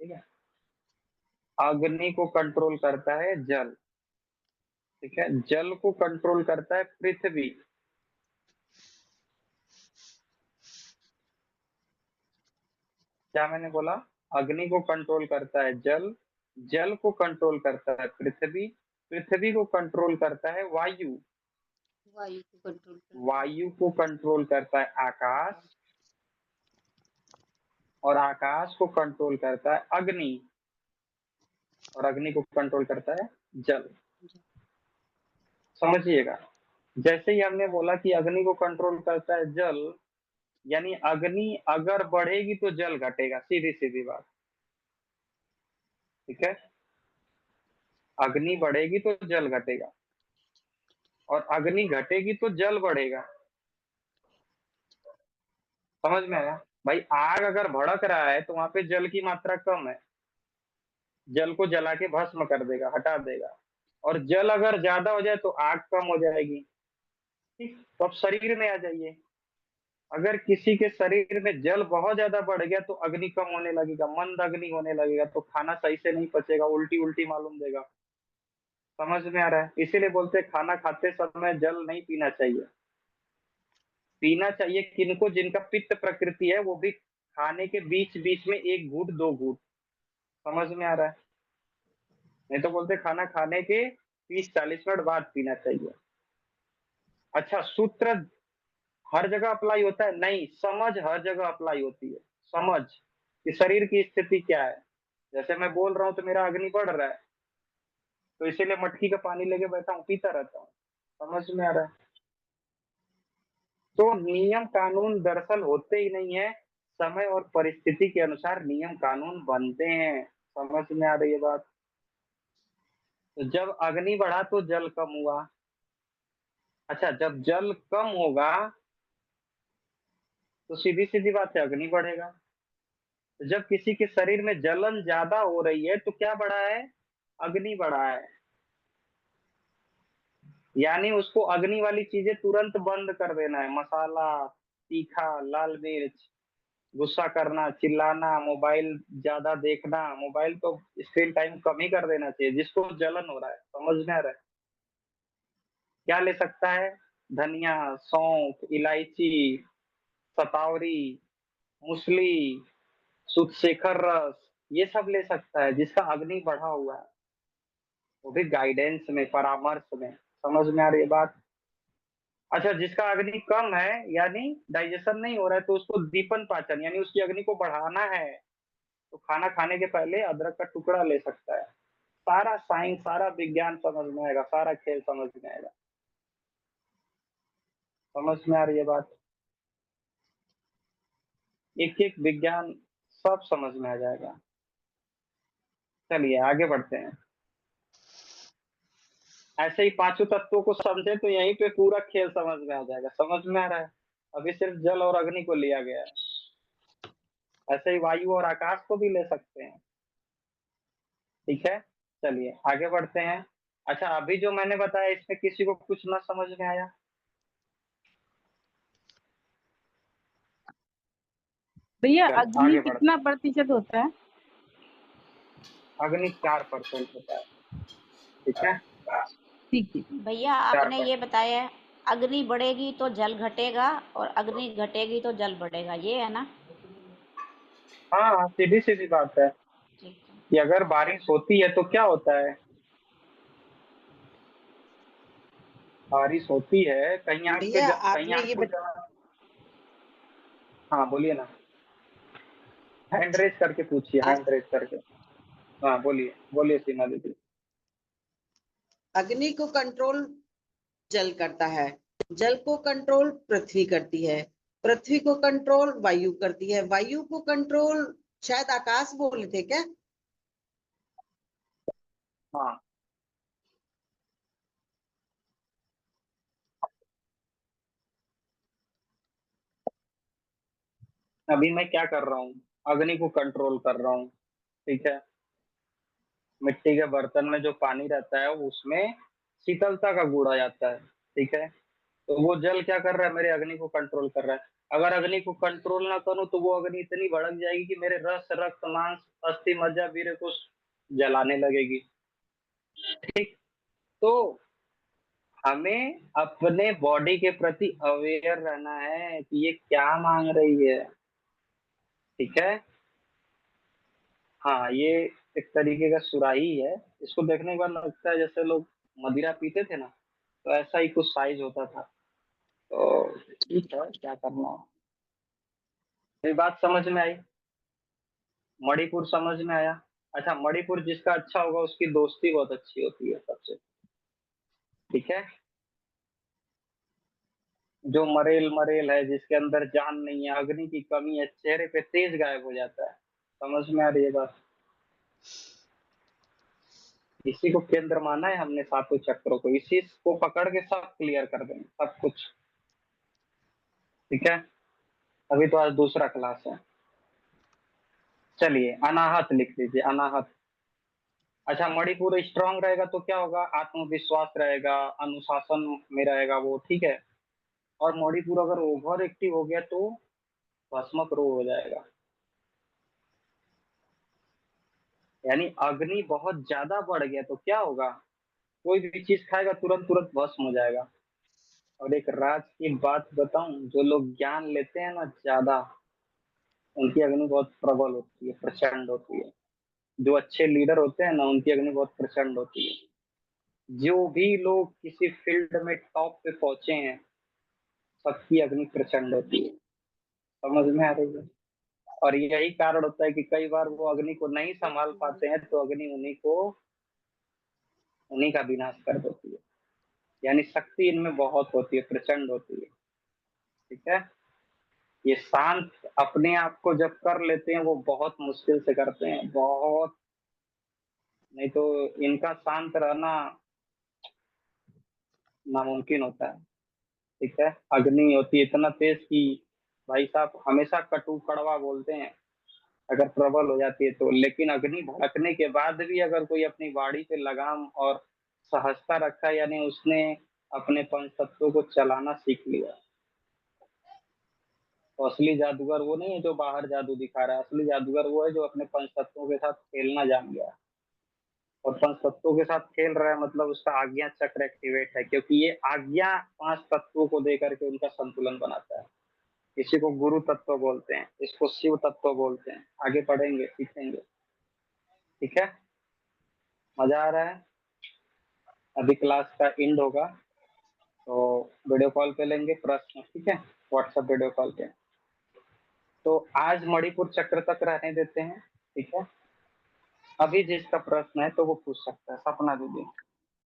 ठीक है। अग्नि को कंट्रोल करता है जल। ठीक है। जल को कंट्रोल करता है पृथ्वी। क्या मैंने बोला? अग्नि को कंट्रोल करता है जल, जल को कंट्रोल करता है पृथ्वी, पृथ्वी को कंट्रोल करता है वायु, वायु को कंट्रोल करता है। वायु को कंट्रोल करता है आकाश, और आकाश को कंट्रोल करता है अग्नि, और अग्नि को कंट्रोल करता है जल। समझिएगा, जैसे ही हमने बोला कि अग्नि को कंट्रोल करता है जल, यानी अग्नि अगर बढ़ेगी तो जल घटेगा, सीधी सीधी बात। ठीक है। अग्नि बढ़ेगी तो जल घटेगा, और अग्नि घटेगी तो जल बढ़ेगा। समझ में आया? भाई आग अगर भड़क रहा है तो वहां पे जल की मात्रा कम है, जल को जला के भस्म कर देगा, हटा देगा। और जल अगर ज्यादा हो जाए तो आग कम हो जाएगी। ठीक। तो अब शरीर में आ जाइए, अगर किसी के शरीर में जल बहुत ज्यादा बढ़ गया तो अग्नि कम होने लगेगा, मंद अग्नि होने लगेगा, तो खाना सही से नहीं पचेगा, उल्टी उल्टी मालूम देगा। समझ में आ रहा है? इसीलिए बोलते हैं खाना खाते समय जल नहीं पीना चाहिए। पीना चाहिए किनको? जिनका पित्त प्रकृति है, वो भी खाने के बीच बीच में एक घूंट दो घूंट। समझ में आ रहा है? नहीं तो बोलते खाना खाने के 30-40 मिनट बाद पीना चाहिए। अच्छा, सूत्र हर जगह अप्लाई होता है? नहीं, समझ हर जगह अप्लाई होती है। समझ कि शरीर की स्थिति क्या है। जैसे मैं बोल रहा हूँ तो मेरा अग्नि बढ़ रहा है, तो इसीलिए मटकी का पानी लेके बैठा हूँ, पीता रहता हूँ। समझ में आ रहा है? तो नियम कानून दरअसल होते ही नहीं है, समय और परिस्थिति के अनुसार नियम कानून बनते हैं। समझ में आ रही है बात? तो जब अग्नि बढ़ा तो जल कम हुआ। अच्छा, जब जल कम होगा तो सीधी सीधी बात है अग्नि बढ़ेगा। तो जब किसी के शरीर में जलन ज्यादा हो रही है तो क्या बढ़ा है? अग्नि बढ़ा है। यानी उसको अग्नि वाली चीजें तुरंत बंद कर देना है, मसाला, तीखा, लाल मिर्च, गुस्सा करना, चिल्लाना, मोबाइल ज्यादा देखना। मोबाइल तो स्क्रीन टाइम कम ही कर देना चाहिए जिसको जलन हो रहा है। समझ में आ रहा है? क्या ले सकता है? धनिया, सौंफ, इलायची, सतावरी, मूसली, सुखशेखर रस, ये सब ले सकता है जिसका अग्नि बढ़ा हुआ है, वो भी गाइडेंस में, परामर्श में। समझ में आ रही है बात? अच्छा, जिसका अग्नि कम है, यानी डाइजेशन नहीं हो रहा है, तो उसको दीपन पाचन, यानी उसकी अग्नि को बढ़ाना है, तो खाना खाने के पहले अदरक का टुकड़ा ले सकता है। सारा साइंस, सारा विज्ञान समझ में आएगा, सारा खेल समझ में आएगा। समझ में आ रही है बात? एक एक विज्ञान सब समझ में आ जाएगा। चलिए आगे बढ़ते हैं। ऐसे ही पांचों तत्वों को समझे तो यहीं पे पूरा खेल समझ में आ जाएगा। समझ में आ रहा है? अभी सिर्फ जल और अग्नि को लिया गया है, ऐसे ही वायु और आकाश को भी ले सकते हैं। ठीक है। चलिए आगे बढ़ते हैं। अच्छा, अभी जो मैंने बताया इसमें किसी को कुछ ना समझ में आया? भैया चलो अग्नि आगे बढ़ते कितना प्रतिशत होता है? हैं। अग्नि 4% होता है। ठीक है। ठीक है। भैया चार आपने ये परसेंट बताया अग्नि बढ़ेगी तो जल घटेगा और अग्नि घटेगी तो जल बढ़ेगा, ये है ना? हाँ, सीधी सीधी बात है ठीक है। कि अगर बारिश होती है तो क्या होता है? बारिश होती है, कहीं भैया कहीं आपने ये आपको हाँ बोलिए ना। हैंड रेज करके पूछिए, हैंड रेज करके। हाँ बोलिए, बोलिए सीमा दीदी। अग्नि को कंट्रोल जल करता है, जल को कंट्रोल पृथ्वी करती है, पृथ्वी को कंट्रोल वायु करती है, वायु को कंट्रोल शायद आकाश बोले थे क्या? हाँ, अभी मैं क्या कर रहा हूँ? अग्नि को कंट्रोल कर रहा हूँ। ठीक है। मिट्टी के बर्तन में जो पानी रहता है उसमें शीतलता का गुण आ जाता है। ठीक है। तो वो जल क्या कर रहा है, मेरे अग्नि को कंट्रोल कर रहा है। अगर अग्नि को कंट्रोल ना करूं तो वो अग्नि इतनी भड़क जाएगी कि मेरे रस रक्त मांस अस्थि मज्जा वीर्य को जलाने लगेगी। ठीक। तो हमें अपने बॉडी के प्रति अवेयर रहना है कि ये क्या मांग रही है। ठीक है। हाँ, ये एक तरीके का सुराही है। इसको देखने के बाद लगता है जैसे लोग मदिरा पीते थे ना, तो ऐसा ही कुछ साइज होता था। तो ठीक है, क्या करना है। मेरी बात समझ में आई? मणिपुर समझ में आया? अच्छा, मणिपुर जिसका अच्छा होगा उसकी दोस्ती बहुत अच्छी होती है सबसे। ठीक है। जो मरेल मरेल है, जिसके अंदर जान नहीं है, अग्नि की कमी है, चेहरे पे तेज गायब हो जाता है। समझ में आ रही है बात? इसी को केंद्र माना है हमने, सातों चक्रों को। इसी को पकड़ के सब क्लियर कर देंगे, सब कुछ। ठीक है। अभी तो आज दूसरा क्लास है। चलिए, अनाहत लिख लीजिए, अनाहत। अच्छा, मणिपुर स्ट्रांग रहेगा तो क्या होगा, आत्मविश्वास रहेगा, अनुशासन में रहेगा वो। ठीक है। और मणिपुर अगर ओवर एक्टिव हो गया तो भस्मक रोग हो जाएगा। यानी अग्नि बहुत ज्यादा बढ़ गया तो क्या होगा, कोई भी चीज खाएगा तुरंत तुरंत भस्म हो जाएगा। और एक राज की बात बताऊं, जो लोग ज्ञान लेते हैं ना ज्यादा, उनकी अग्नि बहुत प्रबल होती है, प्रचंड होती है। जो अच्छे लीडर होते हैं ना, उनकी अग्नि बहुत प्रचंड होती है। जो भी लोग किसी फील्ड में टॉप पे पहुंचे हैं, सबकी अग्नि प्रचंड होती है। समझ में आ रही है? और यही कारण होता है कि कई बार वो अग्नि को नहीं संभाल पाते हैं, तो अग्नि उन्हीं का विनाश कर देती है। यानी शक्ति इनमें बहुत होती है, प्रचंड होती है। ठीक है। ये शांत अपने आप को जब कर लेते हैं, वो बहुत मुश्किल से करते हैं, बहुत। नहीं तो इनका शांत रहना नामुमकिन होता है। ठीक है। अग्नि होती है इतना तेज कि भाई साहब हमेशा कटु कड़वा बोलते हैं अगर प्रबल हो जाती है तो। लेकिन अग्नि भड़कने के बाद भी अगर कोई अपनी वाणी पे लगाम और सहजता रखा, यानी उसने अपने पंच तत्वों को चलाना सीख लिया, तो असली जादूगर वो नहीं है जो बाहर जादू दिखा रहा है। असली जादूगर वो है जो अपने पंच तत्वों के साथ खेलना जान गया। और पंच तत्वों के साथ खेल रहा है मतलब उसका आज्ञा चक्र एक्टिवेट है, क्योंकि ये आज्ञा पांच तत्वों को देकर के उनका संतुलन बनाता है। इसी को गुरु तत्व बोलते हैं, इसको शिव तत्व बोलते हैं। आगे पढ़ेंगे, सीखेंगे। ठीक है। मजा आ रहा है? अभी क्लास का एंड होगा तो वीडियो कॉल पे लेंगे प्रश्न। ठीक है। व्हाट्सएप वीडियो कॉल पे। तो आज मणिपुर चक्र तक रहने देते हैं। ठीक है। अभी जिसका प्रश्न है तो वो पूछ सकता है। सपना दीदी।